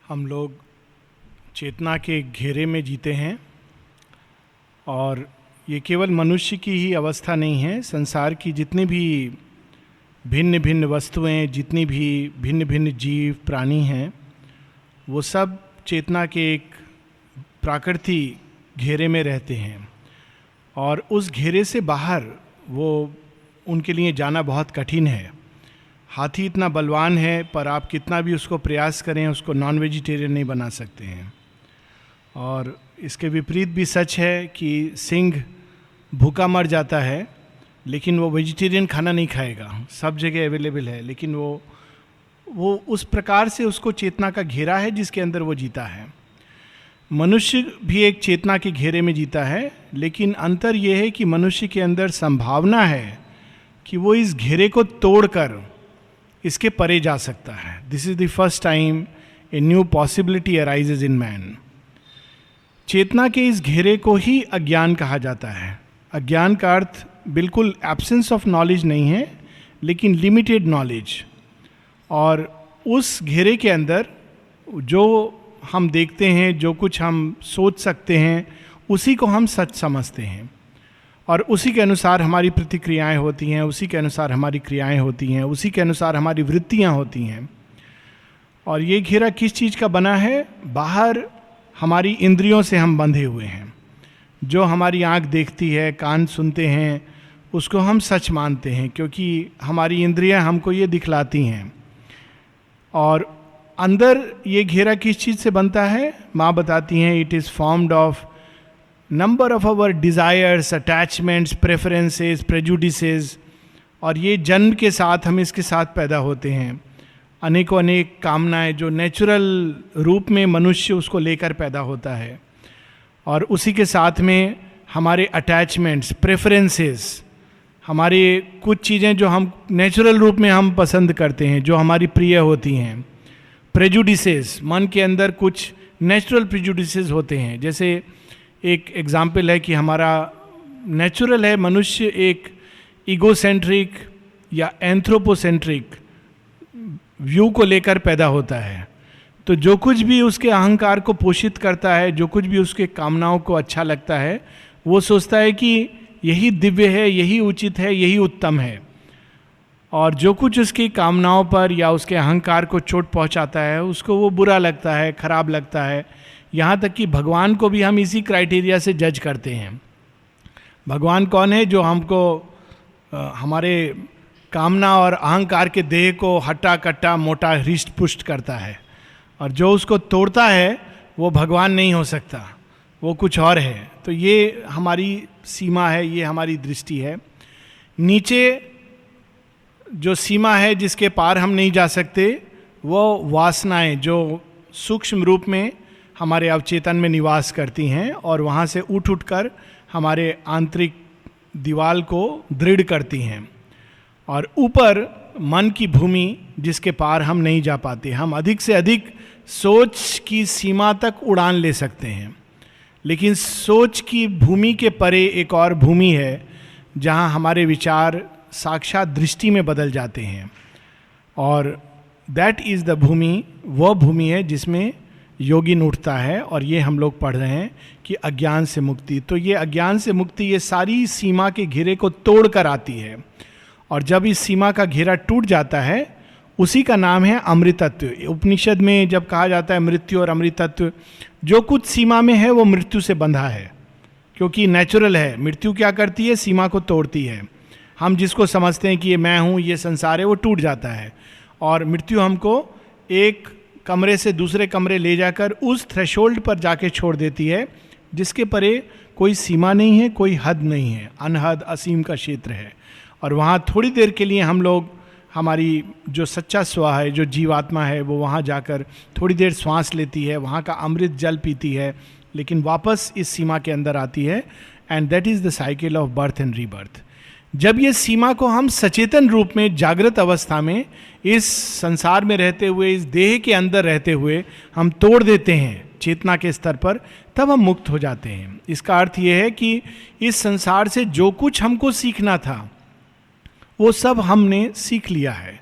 हम लोग चेतना के घेरे में जीते हैं और ये केवल मनुष्य की ही अवस्था नहीं है। संसार की जितनी भी भिन्न भिन्न वस्तुएं, जितनी भी भिन्न भिन्न जीव प्राणी हैं, वो सब चेतना के एक प्राकृतिक घेरे में रहते हैं और उस घेरे से बाहर वो उनके लिए जाना बहुत कठिन है। हाथी इतना बलवान है पर आप कितना भी उसको प्रयास करें उसको नॉन वेजिटेरियन नहीं बना सकते हैं। और इसके विपरीत भी सच है कि सिंह भूखा मर जाता है लेकिन वो वेजिटेरियन खाना नहीं खाएगा, सब जगह अवेलेबल है, लेकिन वो उस प्रकार से उसको चेतना का घेरा है जिसके अंदर वो जीता है। मनुष्य भी एक चेतना के घेरे में जीता है, लेकिन अंतर यह है कि मनुष्य के अंदर संभावना है कि वो इस घेरे को तोड़कर इसके परे जा सकता है। This is the first time a new possibility arises in man. चेतना के इस घेरे को ही अज्ञान कहा जाता है। अज्ञान का अर्थ बिल्कुल एब्सेंस ऑफ नॉलेज नहीं है, लेकिन लिमिटेड नॉलेज। और उस घेरे के अंदर जो हम देखते हैं, जो कुछ हम सोच सकते हैं, उसी को हम सच समझते हैं और उसी के अनुसार हमारी प्रतिक्रियाएं होती हैं, उसी के अनुसार हमारी क्रियाएं होती हैं, उसी के अनुसार हमारी वृत्तियां होती हैं। और ये घेरा किस चीज़ का बना है? बाहर हमारी इंद्रियों से हम बंधे हुए हैं। जो हमारी आंख देखती है, कान सुनते हैं, उसको हम सच मानते हैं क्योंकि हमारी इंद्रियां हमको ये दिखलाती हैं। और अंदर ये घेरा किस चीज़ से बनता है? माँ बताती हैं, it is formed of number of our desires, attachments, preferences, prejudices. और ये जन्म के साथ हम इसके साथ पैदा होते हैं। अनेकों अनेक कामनाएं जो नेचुरल रूप में मनुष्य उसको लेकर पैदा होता है, और उसी के साथ में हमारे अटैचमेंट्स, प्रेफरेंसेस, हमारे कुछ चीज़ें जो हम नेचुरल रूप में हम पसंद करते हैं, जो हमारी प्रिय होती हैं। प्रेजुडिसेस, मन के अंदर कुछ नेचुरल प्रेजुडिसेस होते हैं। जैसे एक एग्जाम्पल है कि हमारा नेचुरल है, मनुष्य एक ईगोसेंट्रिक या एंथ्रोपोसेंट्रिक व्यू को लेकर पैदा होता है। तो जो कुछ भी उसके अहंकार को पोषित करता है, जो कुछ भी उसके कामनाओं को अच्छा लगता है, वो सोचता है कि यही दिव्य है, यही उचित है, यही उत्तम है। और जो कुछ उसकी कामनाओं पर या उसके अहंकार को चोट पहुंचाता है, उसको वो बुरा लगता है, खराब लगता है। यहाँ तक कि भगवान को भी हम इसी क्राइटेरिया से जज करते हैं। भगवान कौन है? जो हमको हमारे कामना और अहंकार के देह को हट्टा कट्टा मोटा हृष्ट पुष्ट करता है, और जो उसको तोड़ता है वो भगवान नहीं हो सकता, वो कुछ और है। तो ये हमारी सीमा है, ये हमारी दृष्टि है। नीचे जो सीमा है जिसके पार हम नहीं जा सकते, वो वासनाएं जो सूक्ष्म रूप में हमारे अवचेतन में निवास करती हैं और वहाँ से उठ कर हमारे आंतरिक दीवाल को दृढ़ करती हैं। और ऊपर मन की भूमि जिसके पार हम नहीं जा पाते। हम अधिक से अधिक सोच की सीमा तक उड़ान ले सकते हैं, लेकिन सोच की भूमि के परे एक और भूमि है जहाँ हमारे विचार साक्षात दृष्टि में बदल जाते हैं। और दैट इज़ द भूमि, वह भूमि है जिसमें योगिन उठता है। और ये हम लोग पढ़ रहे हैं कि अज्ञान से मुक्ति। तो ये अज्ञान से मुक्ति ये सारी सीमा के घेरे को तोड़ कर आती है। और जब इस सीमा का घेरा टूट जाता है, उसी का नाम है अमृतत्व। उपनिषद में जब कहा जाता है मृत्यु और अमृतत्व, जो कुछ सीमा में है वो मृत्यु से बंधा है, क्योंकि नेचुरल है। मृत्यु क्या करती है? सीमा को तोड़ती है। हम जिसको समझते हैं कि ये मैं हूँ, ये संसार है, वो टूट जाता है। और मृत्यु हमको एक कमरे से दूसरे कमरे ले जाकर उस थ्रेशोल्ड पर जाके छोड़ देती है जिसके परे कोई सीमा नहीं है, कोई हद नहीं है, अनहद असीम का क्षेत्र है। और वहाँ थोड़ी देर के लिए हम लोग, हमारी जो सच्चा स्व है, जो जीवात्मा है, वो वहाँ जाकर थोड़ी देर श्वास लेती है, वहाँ का अमृत जल पीती है, लेकिन वापस इस सीमा के अंदर आती है। And that is the cycle of birth and rebirth. जब ये सीमा को हम सचेतन रूप में जागृत अवस्था में इस संसार में रहते हुए, इस देह के अंदर रहते हुए हम तोड़ देते हैं चेतना के स्तर पर, तब हम मुक्त हो जाते हैं। इसका अर्थ ये है कि इस संसार से जो कुछ हमको सीखना था वो सब हमने सीख लिया है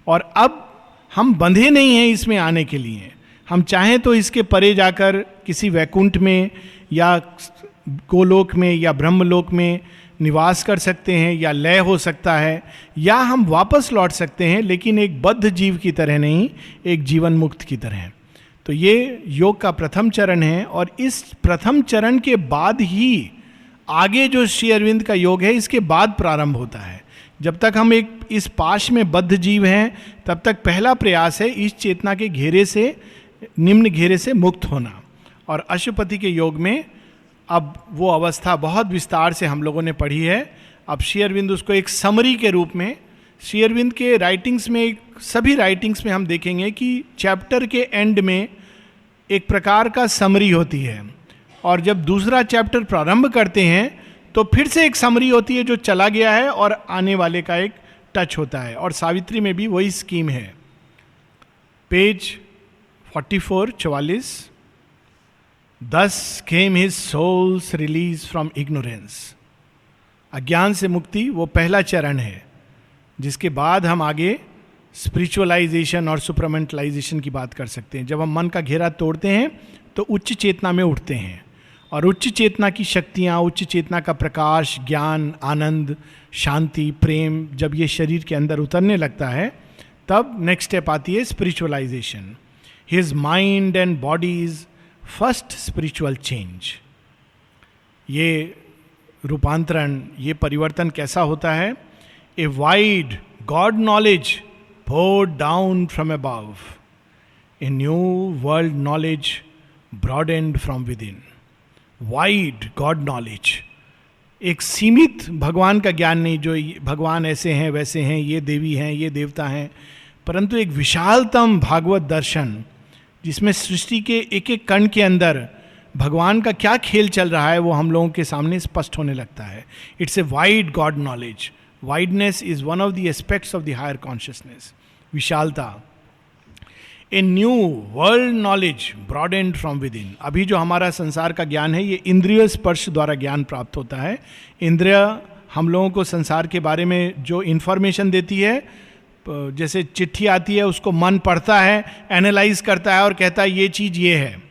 और अब हम बंधे नहीं हैं इसमें आने के लिए। हम चाहें तो इसके परे जाकर किसी वैकुंठ में या गोलोक में या ब्रह्मलोक में निवास कर सकते हैं, या लय हो सकता है, या हम वापस लौट सकते हैं, लेकिन एक बद्ध जीव की तरह नहीं, एक जीवन मुक्त की तरह। तो ये योग का प्रथम चरण है, और इस प्रथम चरण के बाद ही आगे जो श्री अरविंद का योग है इसके बाद प्रारंभ होता है। जब तक हम एक इस पाश में बद्ध जीव हैं, तब तक पहला प्रयास है इस चेतना के घेरे से, निम्न घेरे से मुक्त होना। और अशुपति के योग में अब वो अवस्था बहुत विस्तार से हम लोगों ने पढ़ी है। अब श्री अरविंद उसको एक समरी के रूप में, श्री अरविंद के राइटिंग्स में, सभी राइटिंग्स में हम देखेंगे कि चैप्टर के एंड में एक प्रकार का समरी होती है, और जब दूसरा चैप्टर प्रारंभ करते हैं तो फिर से एक समरी होती है जो चला गया है और आने वाले का एक टच होता है। और सावित्री में भी वही स्कीम है। Page 44 Thus came his soul's release from ignorance. अज्ञान से मुक्ति वो पहला चरण है, जिसके बाद हम आगे स्पिरिचुअलाइजेशन और सुपरमेंटलाइजेशन की बात कर सकते हैं। जब हम मन का घेरा तोड़ते हैं तो उच्च चेतना में उठते हैं, और उच्च चेतना की शक्तियाँ, उच्च चेतना का प्रकाश, ज्ञान, आनंद, शांति, प्रेम जब ये शरीर के अंदर उतरने लगता है, तब नेक्स्ट स्टेप आती है spiritualisation. His mind and bodies first spiritual change. ये रूपांतरण, ये परिवर्तन कैसा होता है? ए wide god knowledge poured down from above, a new world knowledge broadened from within. Wide God knowledge, एक सीमित भगवान का ज्ञान नहीं, जो भगवान ऐसे हैं वैसे हैं, ये देवी हैं, ये देवता हैं, परंतु एक विशालतम भागवत दर्शन, जिसमें सृष्टि के एक एक कण के अंदर भगवान का क्या खेल चल रहा है वो हम लोगों के सामने स्पष्ट होने लगता है। It's a wide god knowledge. Wideness is one of the aspects of the higher consciousness, विशालता। A new world knowledge broadened from within. अभी जो हमारा संसार का ज्ञान है ये इंद्रिय स्पर्श द्वारा ज्ञान प्राप्त होता है। इंद्रिय हम लोगों को संसार के बारे में जो इन्फॉर्मेशन देती है, जैसे चिट्ठी आती है उसको मन पढ़ता है, एनालाइज करता है और कहता है ये चीज़ ये है।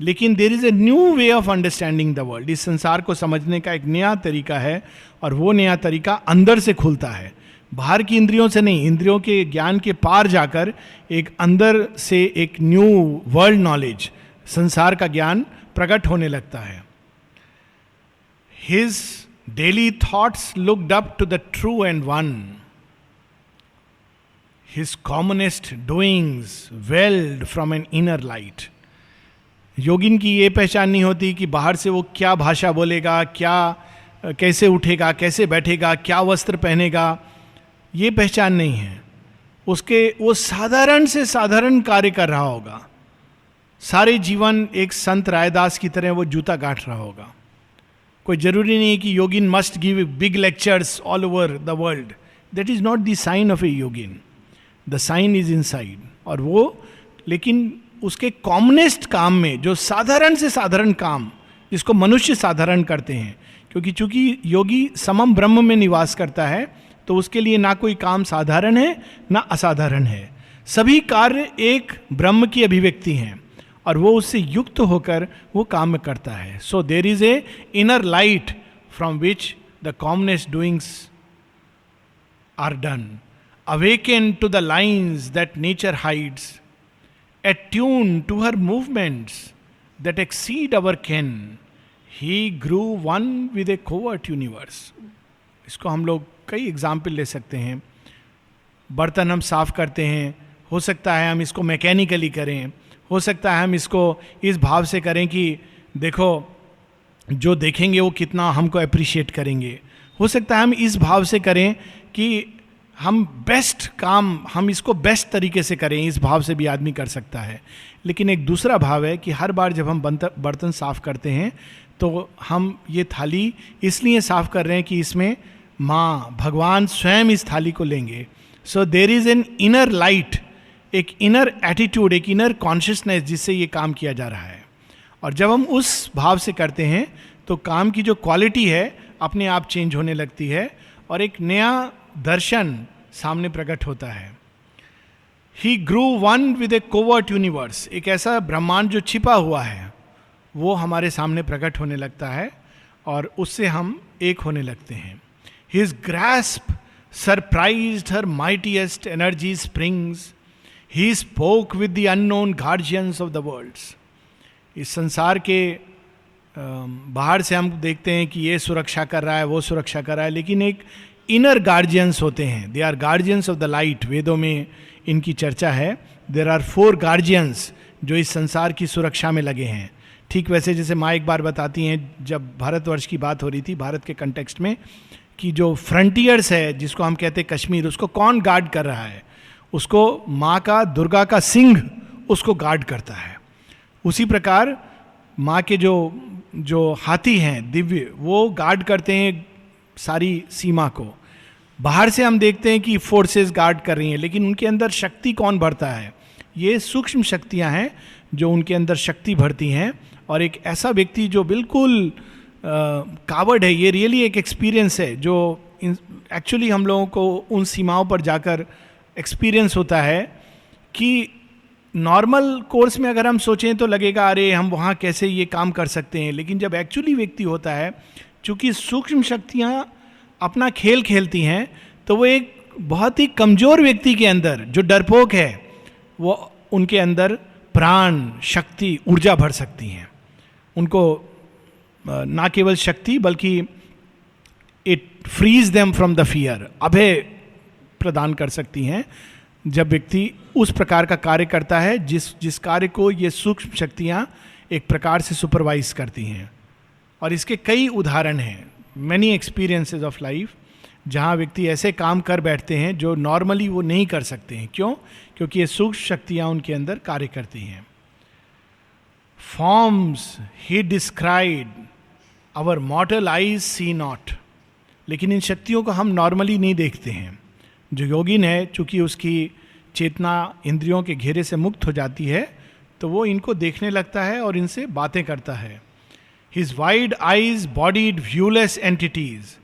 लेकिन there is a new way of understanding the world. इस संसार को समझने का एक नया तरीका है, और वो नया तरीका अंदर से खुलता है, बाहर की इंद्रियों से नहीं। इंद्रियों के ज्ञान के पार जाकर एक अंदर से एक न्यू वर्ल्ड नॉलेज, संसार का ज्ञान प्रकट होने लगता है। His daily thoughts looked up to the true and one, his commonest doings welled from an inner light. योगिन की ये पहचान नहीं होती कि बाहर से वो क्या भाषा बोलेगा, क्या कैसे उठेगा, कैसे बैठेगा, क्या वस्त्र पहनेगा, ये पहचान नहीं है उसके। वो साधारण से साधारण कार्य कर रहा होगा, सारे जीवन एक संत रायदास की तरह वो जूता गांठ रहा होगा। कोई जरूरी नहीं है कि योगिन must give big lectures all over the world. That is not the sign of a yogin, the sign is inside. और वो लेकिन उसके कॉमनेस्ट काम में, जो साधारण से साधारण काम जिसको मनुष्य साधारण करते हैं, क्योंकि चूंकि योगी समम ब्रह्म में निवास करता है, तो उसके लिए ना कोई काम साधारण है ना असाधारण है। सभी कार्य एक ब्रह्म की अभिव्यक्ति हैं, और वो उससे युक्त होकर वो काम करता है। So there is a inner light from which the commonest doings are done, awaken to the lines that nature hides, attuned to her movements that exceed our ken, he grew one with a covert universe. इसको हम लोग कई example ले सकते हैं। बर्तन हम साफ करते हैं, हो सकता है हम इसको मैकेनिकली करें, हो सकता है हम इसको इस भाव से करें कि देखो जो देखेंगे वो कितना हमको अप्रिशिएट करेंगे। हो सकता है हम इस भाव से करें कि हम बेस्ट काम, हम इसको बेस्ट तरीके से करें, इस भाव से भी आदमी कर सकता है। लेकिन एक दूसरा भाव है कि हर बार जब हम बर्तन साफ करते हैं तो हम ये थाली इसलिए साफ कर रहे हैं कि इसमें माँ भगवान स्वयं इस थाली को लेंगे। So there is an inner light, एक इनर एटीट्यूड, एक इनर कॉन्शियसनेस जिससे ये काम किया जा रहा है। और जब हम उस भाव से करते हैं तो काम की जो क्वालिटी है अपने आप चेंज होने लगती है, और एक नया दर्शन सामने प्रकट होता है। He grew one with a covert universe, एक ऐसा ब्रह्मांड जो छिपा हुआ है वो हमारे सामने प्रकट होने लगता है और उससे हम एक होने लगते हैं. His grasp surprised her mightiest energy springs, he spoke with the unknown guardians of the worlds. इस संसार के बाहर से हम देखते हैं कि ये सुरक्षा कर रहा है, वो सुरक्षा कर रहा है, लेकिन एक इनर गार्जियंस होते हैं. They are guardians of the light. वेदों में इनकी चर्चा है. देर आर 4 गार्जियंस जो इस संसार की सुरक्षा में लगे हैं. ठीक वैसे जैसे माँ एक बार बताती हैं, जब भारतवर्ष की बात हो रही थी, भारत के कंटेक्स्ट में, कि जो फ्रंटियर्स है जिसको हम कहते हैं कश्मीर, उसको कौन गार्ड कर रहा है? उसको माँ का, दुर्गा का सिंह उसको गार्ड करता है. उसी प्रकार माँ के जो हाथी हैं दिव्य, वो गार्ड करते हैं सारी सीमा को. बाहर से हम देखते हैं कि फोर्सेस गार्ड कर रही हैं, लेकिन उनके अंदर शक्ति कौन भरता है? ये सूक्ष्म शक्तियां हैं जो उनके अंदर शक्ति भरती हैं. और एक ऐसा व्यक्ति जो बिल्कुल कावर्ड है, ये रियली एक एक्सपीरियंस है जो एक्चुअली हम लोगों को उन सीमाओं पर जाकर एक्सपीरियंस होता है कि नॉर्मल कोर्स में अगर हम सोचें तो लगेगा अरे हम वहाँ कैसे ये काम कर सकते हैं, लेकिन जब एक्चुअली व्यक्ति होता है, चूंकि सूक्ष्म शक्तियाँ अपना खेल खेलती हैं, तो वो एक बहुत ही कमज़ोर व्यक्ति के अंदर जो डरपोक है, वो उनके अंदर प्राण, शक्ति, ऊर्जा भर सकती हैं. उनको ना केवल शक्ति बल्कि it frees them from the fear, अभय प्रदान कर सकती हैं जब व्यक्ति उस प्रकार का कार्य करता है जिस कार्य को ये सूक्ष्म शक्तियाँ एक प्रकार से सुपरवाइज करती हैं. और इसके कई उदाहरण हैं, मैनी एक्सपीरियंसेस ऑफ लाइफ, जहाँ व्यक्ति ऐसे काम कर बैठते हैं जो नॉर्मली वो नहीं कर सकते हैं. क्यों? क्योंकि ये सूक्ष्म शक्तियाँ उनके अंदर कार्य करती हैं. Forms he describe our mortal eyes see not. लेकिन इन शक्तियों को हम नॉर्मली नहीं देखते हैं. जो योगिन है, चूंकि उसकी चेतना इंद्रियों के घेरे से मुक्त हो जाती है, तो वो इनको देखने लगता है और इनसे बातें करता है. His wide eyes bodied viewless entities.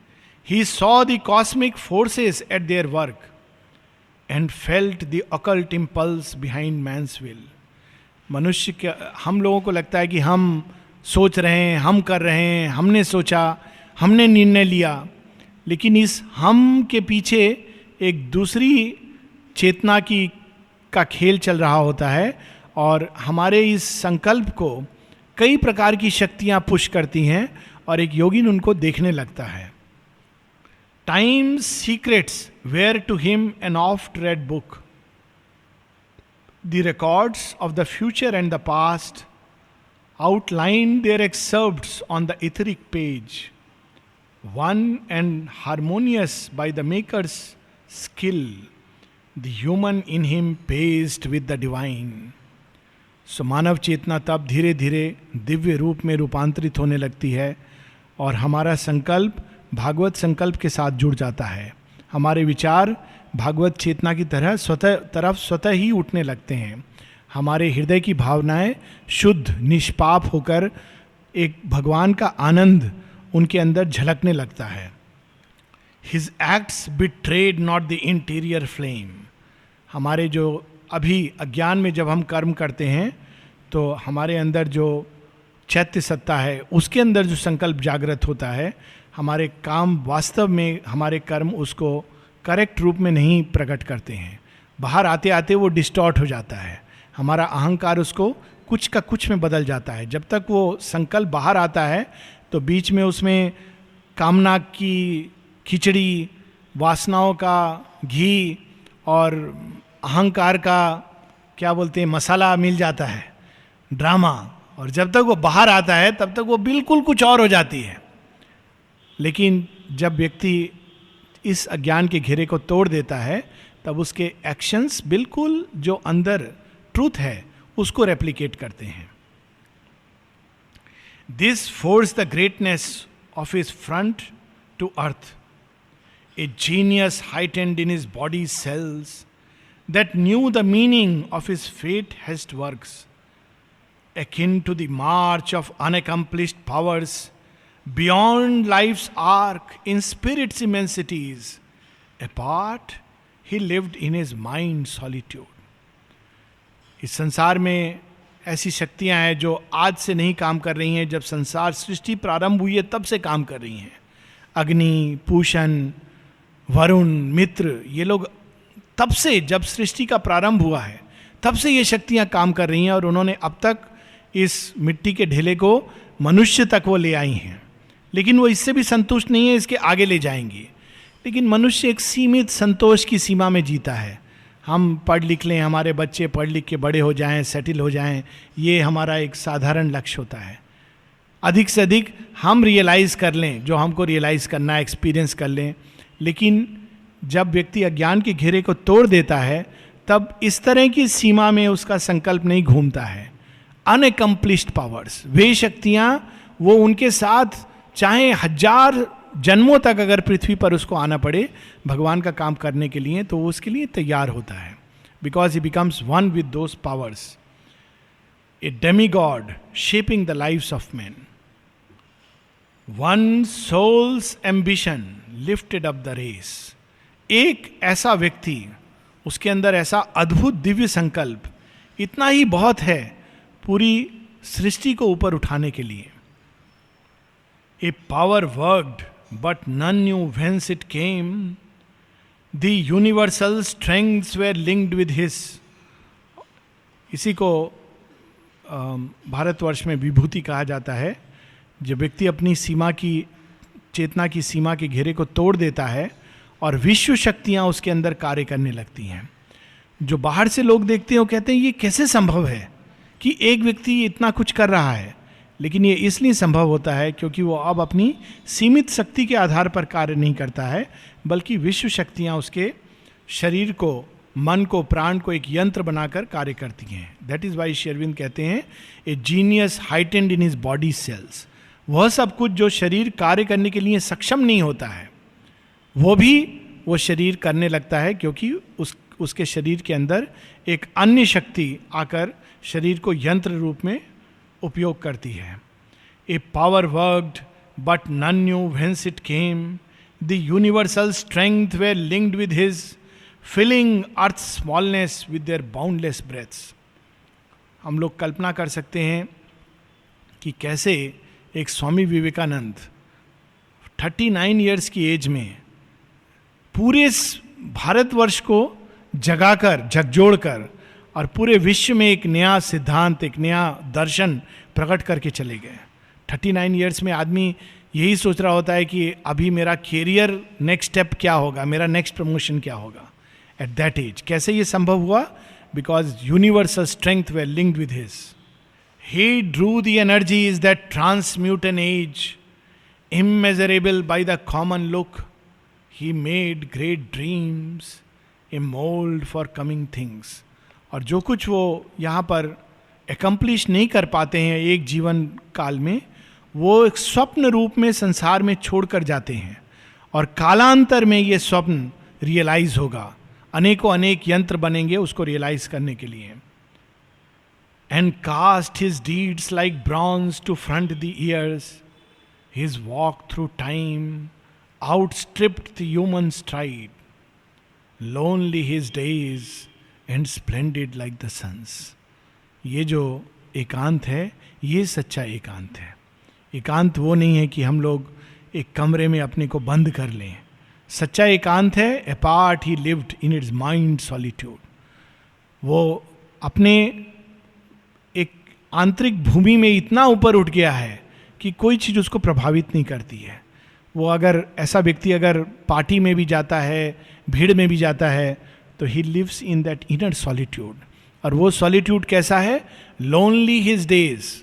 He saw the cosmic forces at their work and felt the occult impulse behind man's will. मनुष्य के, हम लोगों को लगता है कि हम सोच रहे हैं, हम कर रहे हैं, हमने सोचा, हमने निर्णय लिया, लेकिन इस हम के पीछे एक दूसरी चेतना का खेल चल रहा होता है और हमारे इस संकल्प को कई प्रकार की शक्तियां पुश करती हैं और एक योगिन उनको देखने लगता है. Times secrets were to him an oft read book. The records of the future and the past outlined their excerpts on the etheric page, one and harmonious by the maker's skill, the human in him paced with the divine. सो मानव चेतना तब धीरे धीरे दिव्य रूप में रूपांतरित होने लगती है और हमारा संकल्प भागवत संकल्प के साथ जुड़ जाता है. हमारे विचार भागवत चेतना की तरह स्वतः ही उठने लगते हैं. हमारे हृदय की भावनाएं शुद्ध निष्पाप होकर एक भगवान का आनंद उनके अंदर झलकने लगता है. His acts betrayed not the interior flame. हमारे जो अभी अज्ञान में जब हम कर्म करते हैं तो हमारे अंदर जो चैत्य सत्ता है उसके अंदर जो संकल्प जागृत होता है, हमारे काम वास्तव में हमारे कर्म उसको करेक्ट रूप में नहीं प्रकट करते हैं. बाहर आते आते वो डिस्टॉर्ट हो जाता है. हमारा अहंकार उसको कुछ का कुछ में बदल जाता है. जब तक वो संकल्प बाहर आता है तो बीच में उसमें कामना की खिचड़ी, वासनाओं का घी और अहंकार का क्या बोलते हैं मसाला मिल जाता है, ड्रामा. और जब तक वो बाहर आता है तब तक वो बिल्कुल कुछ और हो जाती है. लेकिन जब व्यक्ति इस अज्ञान के घेरे को तोड़ देता है तब उसके एक्शंस बिल्कुल जो अंदर ट्रूथ है उसको रेप्लिकेट करते हैं. This force the greatness of his front to earth, a genius heightened in his body cells that knew the meaning of his fate-hest works, akin to the march of unaccomplished powers beyond life's arc in spirit's immensities. Apart, he lived in his mind solitude. इस संसार में ऐसी शक्तियां हैं जो आज से नहीं काम कर रही हैं, जब संसार सृष्टि प्रारंभ हुई है तब से काम कर रही हैं. अग्नि, पूषण, वरुण, मित्र, ये लोग तब से, जब सृष्टि का प्रारंभ हुआ है तब से ये शक्तियां काम कर रही हैं, और उन्होंने अब तक इस मिट्टी के ढेले को मनुष्य तक वो ले आई हैं. लेकिन वो इससे भी संतुष्ट नहीं है, इसके आगे ले जाएंगी. लेकिन मनुष्य एक सीमित संतोष की सीमा में जीता है. हम पढ़ लिख लें, हमारे बच्चे पढ़ लिख के बड़े हो जाएं, सेटल हो जाएं, ये हमारा एक साधारण लक्ष्य होता है. अधिक से अधिक हम रियलाइज़ कर लें जो हमको रियलाइज़ करना है, एक्सपीरियंस कर लें. लेकिन जब व्यक्ति अज्ञान के घेरे को तोड़ देता है तब इस तरह की सीमा में उसका संकल्प नहीं घूमता है. अनएकम्प्लिश्ड पावर्स, वे शक्तियाँ, वो उनके साथ चाहे 1000 जन्मों तक अगर पृथ्वी पर उसको आना पड़े भगवान का काम करने के लिए, तो वो उसके लिए तैयार होता है. Because he becomes one with those powers. A demi god shaping the lives of man. One soul's ambition lifted up the race. एक ऐसा व्यक्ति, उसके अंदर ऐसा अद्भुत दिव्य संकल्प, इतना ही बहुत है पूरी सृष्टि को ऊपर उठाने के लिए. A power worked but none knew whence it came. The universal strengths were linked with his. इसी को भारतवर्ष में विभूति कहा जाता है. जब व्यक्ति अपनी सीमा की, चेतना की सीमा के घेरे को तोड़ देता है और विश्व शक्तियां उसके अंदर कार्य करने लगती हैं. जो बाहर से लोग देखते हैं वो कहते हैं ये कैसे संभव है कि एक व्यक्ति इतना कुछ कर रहा है. लेकिन ये इसलिए संभव होता है क्योंकि वो अब अपनी सीमित शक्ति के आधार पर कार्य नहीं करता है, बल्कि विश्व शक्तियां उसके शरीर को, मन को, प्राण को एक यंत्र बनाकर कार्य करती हैं. That is why Shri Aurobindo कहते हैं a genius heightened in his body cells. वह सब कुछ जो शरीर कार्य करने के लिए सक्षम नहीं होता है वो भी वो शरीर करने लगता है, क्योंकि उसके शरीर के अंदर एक अन्य शक्ति आकर शरीर को यंत्र रूप में उपयोग करती है. A power worked but none knew whence it came. The universal strength were linked with his, filling earth smallness with their boundless breaths. हम लोग कल्पना कर सकते हैं कि कैसे एक स्वामी विवेकानंद 39 ईयर्स की एज में पूरे भारतवर्ष को जगाकर, झकझोड़कर और पूरे विश्व में एक नया सिद्धांत, एक नया दर्शन प्रकट करके चले गए. 39 ईयर्स में आदमी यही सोच रहा होता है कि अभी मेरा कैरियर नेक्स्ट स्टेप क्या होगा, मेरा नेक्स्ट प्रमोशन क्या होगा. एट दैट एज कैसे ये संभव हुआ? Because universal strength were linked with his. He drew the energies that transmute an age, immeasurable by the common look. He made great dreams, a mold for coming things. और जो कुछ वो यहाँ पर एकम्प्लिश नहीं कर पाते हैं एक जीवन काल में, वो एक स्वप्न रूप में संसार में छोड़कर जाते हैं, और कालांतर में ये स्वप्न रियलाइज होगा. अनेकों अनेक यंत्र बनेंगे उसको रियलाइज करने के लिए. And cast his deeds like bronze to front the years. His walk through time outstripped the human stride. Lonely his days and splendid like the suns. ये जो एकांत है ये सच्चा एकांत है. एकांत वो नहीं है कि हम लोग एक कमरे में अपने को बंद कर लें. सच्चा एकांत है apart he lived in its mind solitude. वो अपने एक आंतरिक भूमि में इतना ऊपर उठ गया है कि कोई चीज़ उसको प्रभावित नहीं करती है. वो अगर ऐसा व्यक्ति अगर पार्टी में भी जाता है, भीड़ में भी जाता है, तो he lives in that inner solitude. और वो सॉलिट्यूड कैसा है? Lonely his days.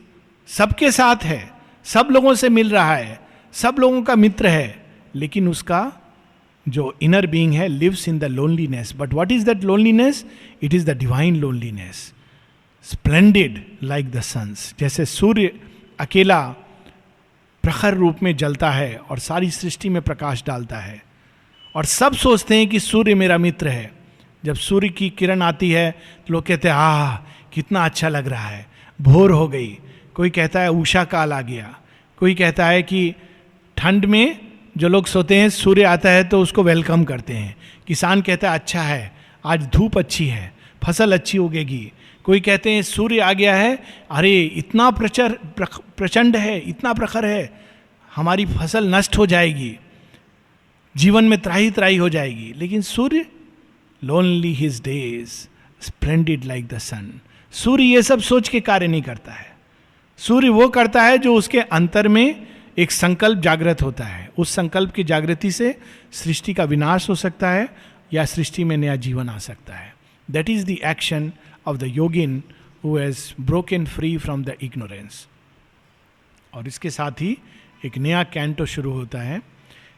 सबके साथ है, सब लोगों से मिल रहा है, सब लोगों का मित्र है, लेकिन उसका जो इनर बीइंग है lives in the loneliness. But what is that loneliness? It is the divine loneliness. Splendid like the suns. जैसे सूर्य अकेला प्रखर रूप में जलता है और सारी सृष्टि में प्रकाश डालता है, और सब सोचते हैं कि सूर्य मेरा मित्र है. जब सूर्य की किरण आती है तो लोग कहते हैं आह कितना अच्छा लग रहा है, भोर हो गई. कोई कहता है उषा काल आ गया. कोई कहता है कि ठंड में जो लोग सोते हैं सूर्य आता है तो उसको वेलकम करते हैं. किसान कहता है अच्छा है, आज धूप अच्छी है, फसल अच्छी उगेगी. कोई कहते हैं सूर्य आ गया है, अरे इतना प्रचंड है, इतना प्रखर है, हमारी फसल नष्ट हो जाएगी, जीवन में त्राही त्राही हो जाएगी. लेकिन सूर्य, lonely his days splendid like the sun. सूर्य ये सब सोच के कार्य नहीं करता है. सूर्य वो करता है जो उसके अंतर में एक संकल्प जागृत होता है. उस संकल्प की जागृति से सृष्टि का विनाश हो सकता है या सृष्टि में नया जीवन आ सकता है. That is the action of the yogin who has broken free from the ignorance. और इसके साथ ही एक नया कैंटो शुरू होता है.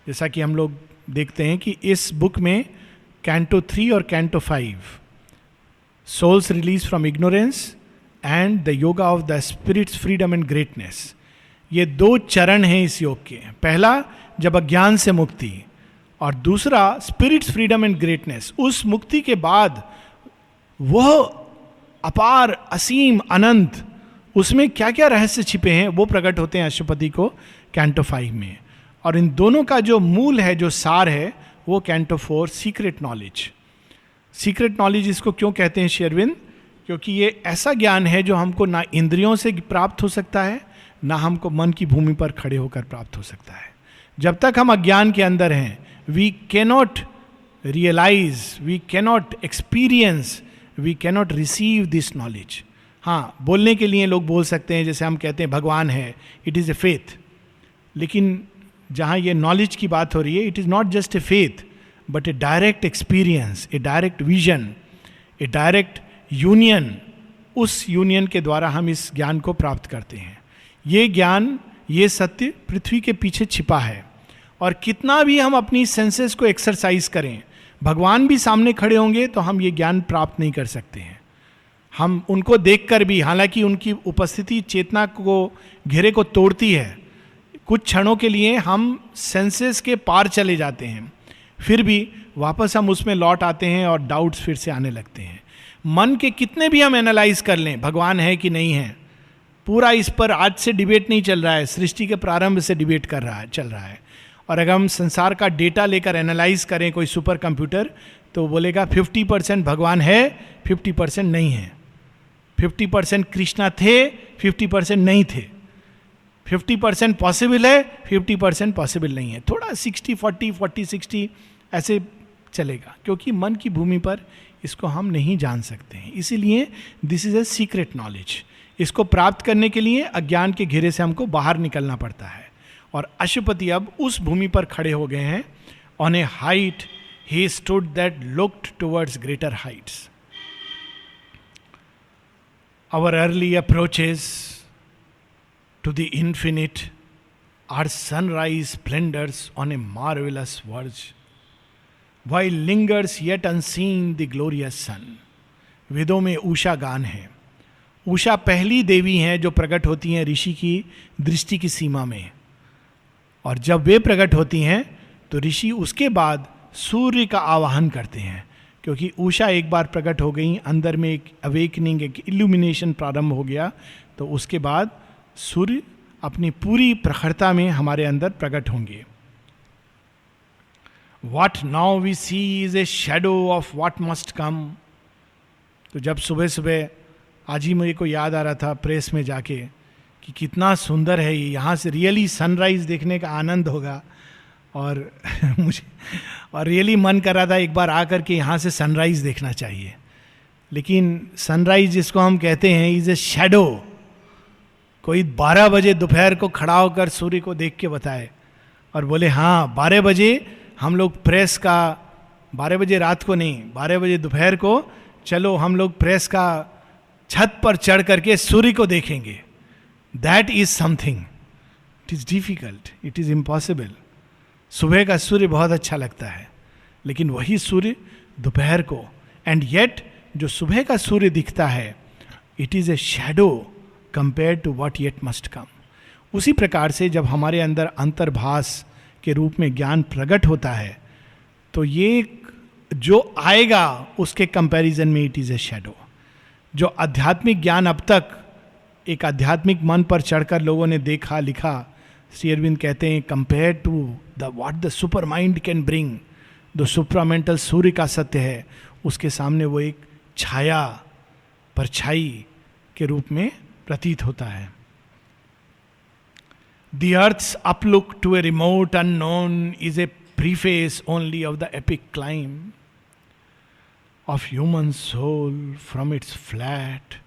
जैसा कि हम लोग देखते हैं कि इस बुक में कैंटो 3 और canto 5, soul's release from ignorance and the yoga of the spirit's freedom and greatness, ये 2 चरण हैं इस योग के. पहला जब अज्ञान से मुक्ति, और दूसरा स्पिरिट्स फ्रीडम एंड ग्रेटनेस. उस मुक्ति के बाद वह अपार असीम अनंत, उसमें क्या क्या रहस्य छिपे हैं वो प्रकट होते हैं अशुपति को कैंटो 5 में. और इन दोनों का जो मूल है, जो सार है, वो canto 4 secret knowledge. Secret knowledge इसको क्यों कहते हैं श्री अरविंद? क्योंकि ये ऐसा ज्ञान है जो हमको ना इंद्रियों से प्राप्त हो सकता है, ना हमको मन की भूमि पर खड़े होकर प्राप्त हो सकता है. जब तक हम अज्ञान के अंदर हैं, we cannot realise, we cannot experience, we cannot receive this knowledge. हाँ, बोलने के लिए लोग बोल सकते हैं, जैसे हम कहते हैं भगवान है, इट इज़ ए फेथ. लेकिन जहाँ ये नॉलेज की बात हो रही है, it is not just a faith but A direct experience, A direct vision, A direct union. उस यूनियन के द्वारा हम इस ज्ञान को प्राप्त करते हैं. ये ज्ञान, ये सत्य पृथ्वी के पीछे छिपा है. और कितना भी हम अपनी सेंसेस को एक्सरसाइज करें, भगवान भी सामने खड़े होंगे तो हम ये ज्ञान प्राप्त नहीं कर सकते हैं. हम उनको देखकर भी, हालांकि उनकी उपस्थिति चेतना को, घेरे को तोड़ती है, कुछ क्षणों के लिए हम सेंसेस के पार चले जाते हैं, फिर भी वापस हम उसमें लौट आते हैं और डाउट्स फिर से आने लगते हैं. मन के कितने भी हम एनालाइज कर लें, भगवान है कि नहीं है, पूरा इस पर आज से डिबेट नहीं चल रहा है, सृष्टि के प्रारंभ से डिबेट चल रहा है. और अगर हम संसार का डेटा लेकर एनालाइज करें कोई सुपर कंप्यूटर, तो बोलेगा 50% भगवान है, 50% नहीं है. 50% कृष्णा थे, 50% नहीं थे. 50% पॉसिबल है, 50% पॉसिबल नहीं है. थोड़ा 60-40, 40-60 ऐसे चलेगा, क्योंकि मन की भूमि पर इसको हम नहीं जान सकते हैं. इसीलिए this is a secret knowledge. इसको प्राप्त करने के लिए अज्ञान के घेरे से हमको बाहर निकलना पड़ता है. और अशुपति अब उस भूमि पर खड़े हो गए हैं. On a height he stood that looked towards greater heights. Our early approaches to the infinite are sunrise splendors on a marvelous verge, while lingers yet unseen the glorious sun. वेदों में उषा गान है. उषा पहली देवी हैं जो प्रकट होती हैं ऋषि की दृष्टि की सीमा में. और जब वे प्रकट होती हैं तो ऋषि उसके बाद सूर्य का आवाहन करते हैं, क्योंकि उषा एक बार प्रकट हो गई, अंदर में एक अवेकनिंग, एक इल्यूमिनेशन प्रारंभ हो गया, तो उसके बाद सूर्य अपनी पूरी प्रखरता में हमारे अंदर प्रकट होंगे. What now we see is a shadow of what must come. तो जब सुबह सुबह, आज ही मेरे को याद आ रहा था प्रेस में जाके कि कितना सुंदर है ये, यहाँ से रियली सनराइज देखने का आनंद होगा. और मुझे और रियली मन कर रहा था एक बार आकर के यहाँ से सनराइज देखना चाहिए. लेकिन सनराइज जिसको हम कहते हैं इज ए शैडो. कोई 12 बजे दोपहर को खड़ा होकर सूर्य को देख के बताए और बोले हाँ 12 बजे हम लोग प्रेस का, 12 बजे रात को नहीं, 12 बजे दोपहर को चलो हम लोग प्रेस का छत पर चढ़ करके सूर्य को देखेंगे. That is something. It is difficult, it is impossible. सुबह का सूर्य बहुत अच्छा लगता है, लेकिन वही सूर्य दोपहर को, एंड येट जो सुबह का सूर्य दिखता है, it is a shadow compare to what yet must come. उसी प्रकार से जब हमारे अंदर अंतर्भास के रूप में ज्ञान प्रकट होता है, तो ये जो आएगा उसके कंपैरिजन में इट इज ए शैडो. जो आध्यात्मिक ज्ञान अब तक एक आध्यात्मिक मन पर चढ़कर लोगों ने देखा, लिखा, श्री अरविंद कहते हैं compare to the what the super mind can bring, जो सुप्रामेंटल सूर्य का सत्य है, उसके सामने वो एक छाया, परछाई के रूप में प्रतीत होता है. The earth's uplook to a remote unknown is a preface only of the epic climb of human soul from its flat,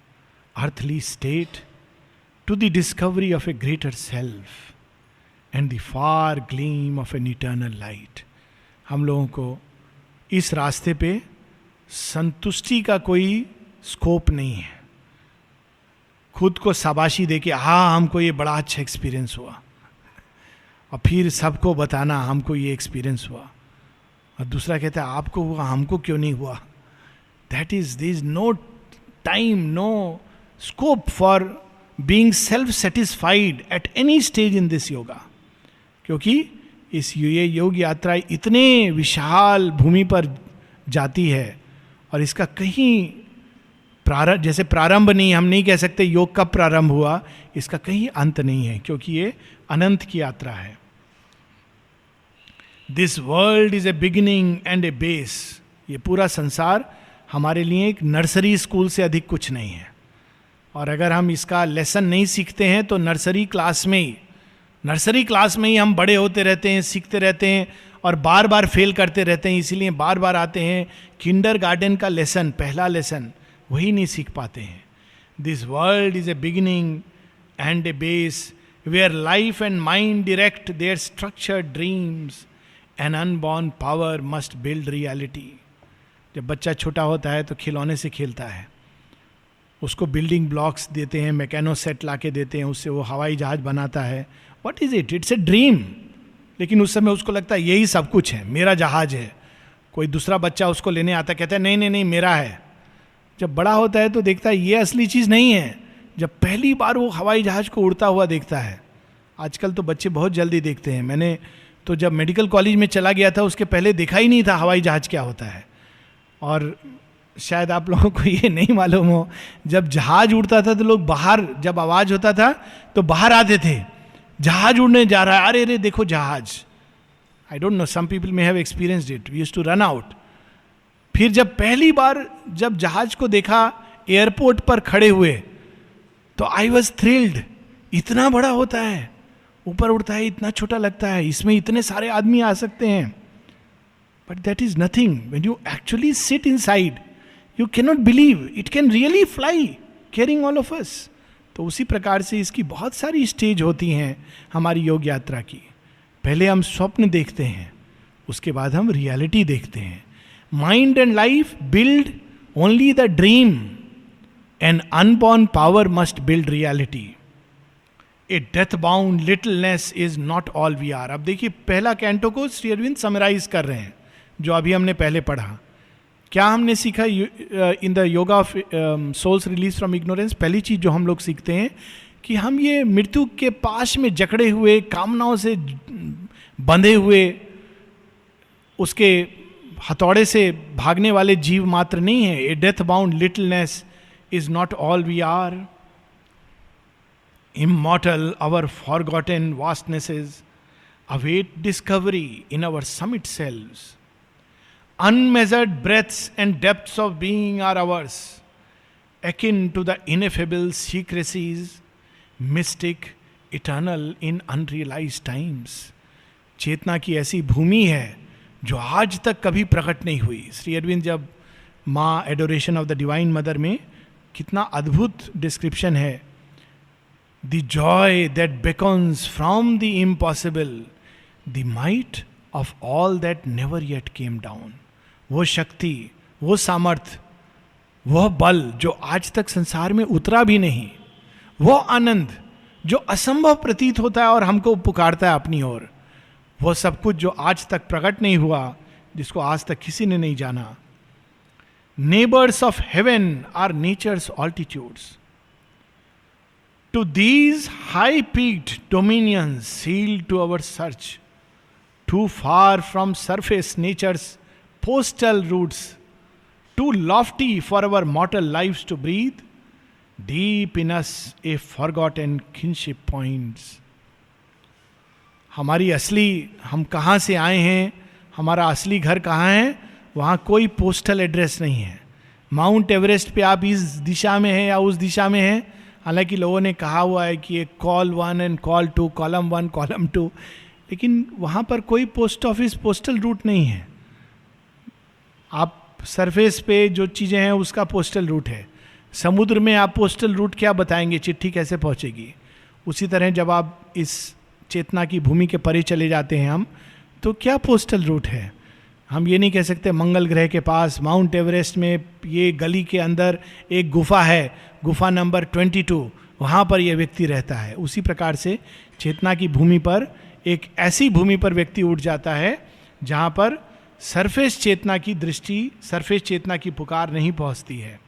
earthly state to the discovery of a greater self and the far gleam of an eternal light. हम लोगों को इस रास्ते पे संतुष्टि का कोई scope नहीं है. खुद को शाबाशी दे के हाँ हमको ये बड़ा अच्छा एक्सपीरियंस हुआ, और फिर सबको बताना हमको ये एक्सपीरियंस हुआ, और दूसरा कहता है आपको हुआ हमको क्यों नहीं हुआ. That is this is no time, no scope for being self satisfied at any stage in this yoga. क्योंकि ये योग यात्रा इतने विशाल भूमि पर जाती है, और इसका कहीं प्रारंभ, जैसे प्रारंभ नहीं, हम नहीं कह सकते योग कब प्रारंभ हुआ, इसका कहीं अंत नहीं है, क्योंकि ये अनंत की यात्रा है. This world is a beginning and a base. ये पूरा संसार हमारे लिए एक नर्सरी स्कूल से अधिक कुछ नहीं है. और अगर हम इसका लेसन नहीं सीखते हैं तो नर्सरी क्लास में ही हम बड़े होते रहते हैं, सीखते रहते हैं और बार बार फेल करते रहते हैं. इसीलिए बार बार आते हैं. किंडरगार्टन का लेसन, पहला लेसन, वही नहीं सीख पाते हैं. This world is a beginning and a base where life and mind direct their structured dreams an unborn power must build reality. जब बच्चा छोटा होता है तो खिलौने से खेलता है, उसको बिल्डिंग ब्लॉक्स देते हैं, मैकेनो सेट ला के देते हैं, उससे वो हवाई जहाज बनाता है. What is it? It's a dream. लेकिन उस समय उसको लगता है यही सब कुछ है, मेरा जहाज है. कोई दूसरा बच्चा उसको लेने आता है, कहता है नहीं नहीं नहीं मेरा है. जब बड़ा होता है तो देखता है ये असली चीज़ नहीं है. जब पहली बार वो हवाई जहाज को उड़ता हुआ देखता है, आजकल तो बच्चे बहुत जल्दी देखते हैं. मैंने तो जब मेडिकल कॉलेज में चला गया था उसके पहले देखा ही नहीं था हवाई जहाज क्या होता है. और शायद आप लोगों को ये नहीं मालूम हो, जब जहाज उड़ता था तो लोग बाहर, जब आवाज़ होता था तो बाहर आते थे, जहाज उड़ने जा रहा है, अरे अरे देखो जहाज. I don't know, some people may have experienced it. We used to run out. फिर जब पहली बार जब जहाज को देखा एयरपोर्ट पर खड़े हुए तो आई वॉज थ्रिल्ड. इतना बड़ा होता है, ऊपर उड़ता है, इतना छोटा लगता है, इसमें इतने सारे आदमी आ सकते हैं. But that is nothing. When you actually sit inside you can not believe it can really fly carrying all of us. तो उसी प्रकार से इसकी बहुत सारी स्टेज होती हैं हमारी योग यात्रा की. पहले हम स्वप्न देखते हैं, उसके बाद हम रियलिटी देखते हैं. Mind and life build only the dream. An unborn power must build reality. A death-bound littleness is not all we are. अब देखिए पहला कैंटो को श्री अरविंद समराइज कर रहे हैं, जो अभी हमने पहले पढ़ा. क्या हमने सीखा in the yoga of soul's release from ignorance? पहली चीज जो हम लोग सीखते हैं कि हम ये मृत्यु के पाश में जकड़े हुए, कामनाओं से बंधे हुए, उसके हथौड़े से भागने वाले जीव मात्र नहीं है. A death bound littleness is not all we are. Immortal our forgotten vastnesses await discovery in our summit selves. Unmeasured breaths and depths of being are ours, akin to the ineffable secrecies, mystic, eternal in unrealized times. चेतना की ऐसी भूमि है जो आज तक कभी प्रकट नहीं हुई. श्री अरविंद जब माँ adoration of the divine mother में कितना अद्भुत डिस्क्रिप्शन है. The Joy that beckons from the impossible, the might of all that never yet came down. वो शक्ति, वो सामर्थ्य, वह बल जो आज तक संसार में उतरा भी नहीं, वो आनंद जो असंभव प्रतीत होता है और हमको पुकारता है अपनी ओर, वो सब कुछ जो आज तक प्रकट नहीं हुआ, जिसको आज तक किसी ने नहीं जाना. Neighbours of heaven are nature's altitudes. To these high peaked dominions sealed to our search, too far from surface nature's postal routes, too lofty for our mortal lives to breathe, deep in us a forgotten kinship points. हमारी असली, हम कहाँ से आए हैं, हमारा असली घर कहाँ है, वहाँ कोई पोस्टल एड्रेस नहीं है. माउंट एवरेस्ट पे आप इस दिशा में हैं या उस दिशा में हैं, हालांकि लोगों ने कहा हुआ है कि एक call 1 and call 2, column 1 column 2, लेकिन वहाँ पर कोई पोस्ट ऑफिस पोस्टल रूट नहीं है. आप सरफेस पे जो चीज़ें हैं उसका पोस्टल रूट है. समुद्र में आप पोस्टल रूट क्या बताएंगे, चिट्ठी कैसे पहुँचेगी. उसी तरह जब आप इस चेतना की भूमि के परे चले जाते हैं हम, तो क्या पोस्टल रूट है. हम ये नहीं कह सकते मंगल ग्रह के पास माउंट एवरेस्ट में ये गली के अंदर एक गुफा है, गुफा नंबर 22, वहाँ पर यह व्यक्ति रहता है. उसी प्रकार से चेतना की भूमि पर एक ऐसी भूमि पर व्यक्ति उठ जाता है जहाँ पर सरफेस चेतना की दृष्टि, सरफेस चेतना की पुकार नहीं पहुँचती है,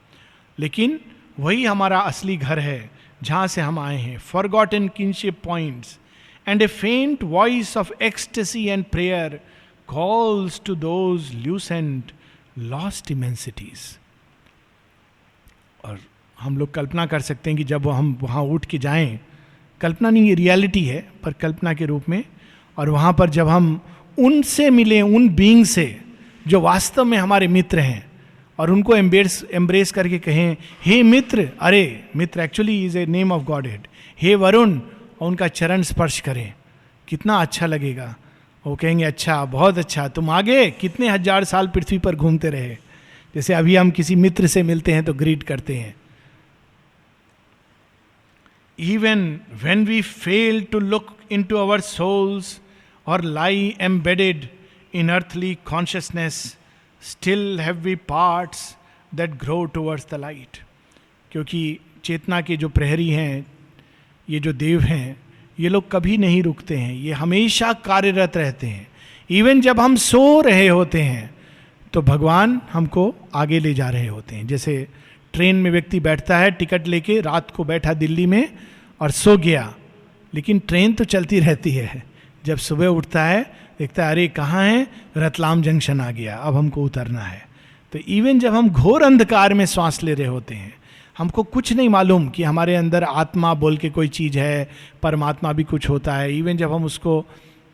लेकिन वही हमारा असली घर है जहाँ से हम आए हैं. फॉरगॉटन किनशिप पॉइंट्स एंड ए फेंट voice of ecstasy and prayer calls to those lucent lost immensities. और हम लोग कल्पना कर सकते हैं कि जब हम वहाँ उठ के जाएं, कल्पना नहीं ये रियलिटी है, पर कल्पना के रूप में, और वहाँ पर जब हम उनसे मिलें, उन बीइंग से जो वास्तव में हमारे मित्र हैं, और उनको एम्ब्रेस करके कहें हे मित्र, अरे Mitra actually is a name of godhead, हे वरुण, और उनका चरण स्पर्श करें, कितना अच्छा लगेगा. वो कहेंगे अच्छा, बहुत अच्छा, तुम आगे कितने 1000 साल पृथ्वी पर घूमते रहे. जैसे अभी हम किसी मित्र से मिलते हैं तो ग्रीट करते हैं. Even when we fail to look into our souls और lie embedded in earthly consciousness, still have we parts that grow towards the light. क्योंकि चेतना के जो प्रहरी हैं, ये जो देव हैं, ये लोग कभी नहीं रुकते हैं, ये हमेशा कार्यरत रहते हैं. इवन जब हम सो रहे होते हैं तो भगवान हमको आगे ले जा रहे होते हैं. जैसे ट्रेन में व्यक्ति बैठता है टिकट लेके, रात को बैठा दिल्ली में और सो गया, लेकिन ट्रेन तो चलती रहती है. जब सुबह उठता है देखता है अरे कहाँ है, रतलाम जंक्शन आ गया, अब हमको उतरना है. तो इवन जब हम घोर अंधकार में सांस ले रहे होते हैं, हमको कुछ नहीं मालूम कि हमारे अंदर आत्मा बोल के कोई चीज़ है, परमात्मा भी कुछ होता है. इवन जब हम उसको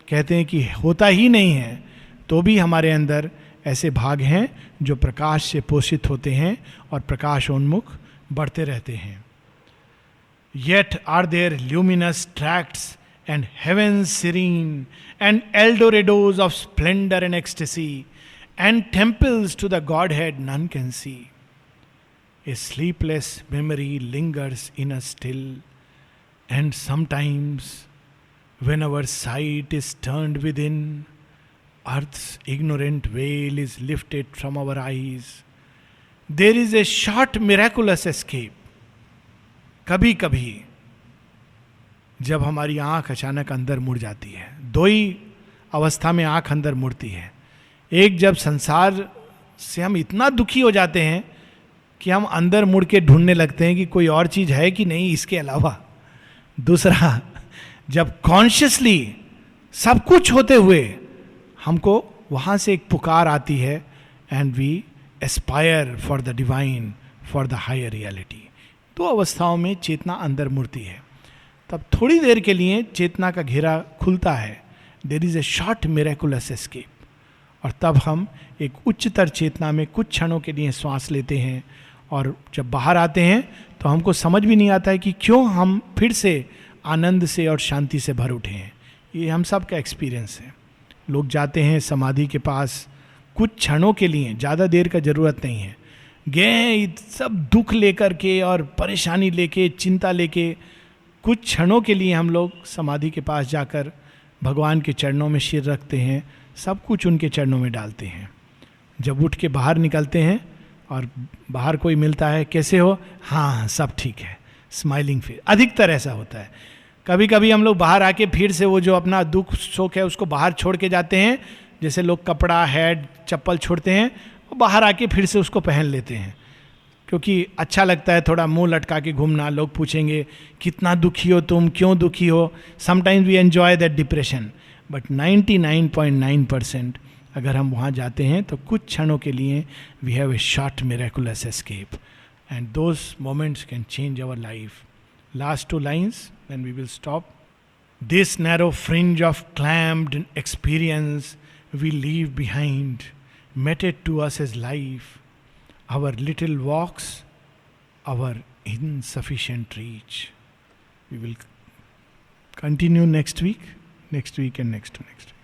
कहते हैं कि होता ही नहीं है, तो भी हमारे अंदर ऐसे भाग हैं जो प्रकाश से पोषित होते हैं और प्रकाशोन्मुख बढ़ते रहते हैं. Yet are there luminous tracts and heavens serene and eldorados of splendour and ecstasy and temples to the godhead none can see. A sleepless memory lingers in us still, and sometimes when our sight is turned within, earth's ignorant veil is lifted from our eyes. There is a short miraculous escape. कभी कभी जब हमारी आंख अचानक अंदर मुड़ जाती है, दो ही अवस्था में आंख अंदर मुड़ती है. एक, जब संसार से हम इतना दुखी हो जाते हैं कि हम अंदर मुड़ के ढूंढने लगते हैं कि कोई और चीज़ है कि नहीं इसके अलावा. दूसरा, जब कॉन्शियसली सब कुछ होते हुए हमको वहाँ से एक पुकार आती है, and we aspire for the divine, for the higher reality. दो अवस्थाओं में चेतना अंदर मुड़ती है. तब थोड़ी देर के लिए चेतना का घेरा खुलता है, there is a short miraculous escape, और तब हम एक उच्चतर चेतना में कुछ क्षणों के लिए श्वास लेते हैं. और जब बाहर आते हैं तो हमको समझ भी नहीं आता है कि क्यों हम फिर से आनंद से और शांति से भर उठे हैं. ये हम सब का एक्सपीरियंस है. लोग जाते हैं समाधि के पास कुछ क्षणों के लिए, ज़्यादा देर का ज़रूरत नहीं है, गए सब दुख लेकर के और परेशानी लेके, चिंता लेके, कुछ क्षणों के लिए हम लोग समाधि के पास जाकर भगवान के चरणों में सिर रखते हैं, सब कुछ उनके चरणों में डालते हैं. जब उठ के बाहर निकलते हैं और बाहर कोई मिलता है, कैसे हो, हाँ सब ठीक है, स्माइलिंग फेस. अधिकतर ऐसा होता है. कभी कभी हम लोग बाहर आके फिर से वो जो अपना दुख शोक है उसको बाहर छोड़ के जाते हैं. जैसे लोग कपड़ा, हेड, चप्पल छोड़ते हैं, वो बाहर आके फिर से उसको पहन लेते हैं, क्योंकि अच्छा लगता है थोड़ा मुंह लटका के घूमना. लोग पूछेंगे कितना दुखी हो तुम, क्यों दुखी हो. Sometimes we enjoy that depression, but 99.9% अगर हम वहाँ जाते हैं तो कुछ क्षणों के लिए we have a short miraculous escape, and those moments can change our life. Last 2 lines, then we will stop. This narrow fringe of clamped experience we leave behind, meted to us as life. our little walks, our insufficient reach. We will continue next week and next to next week.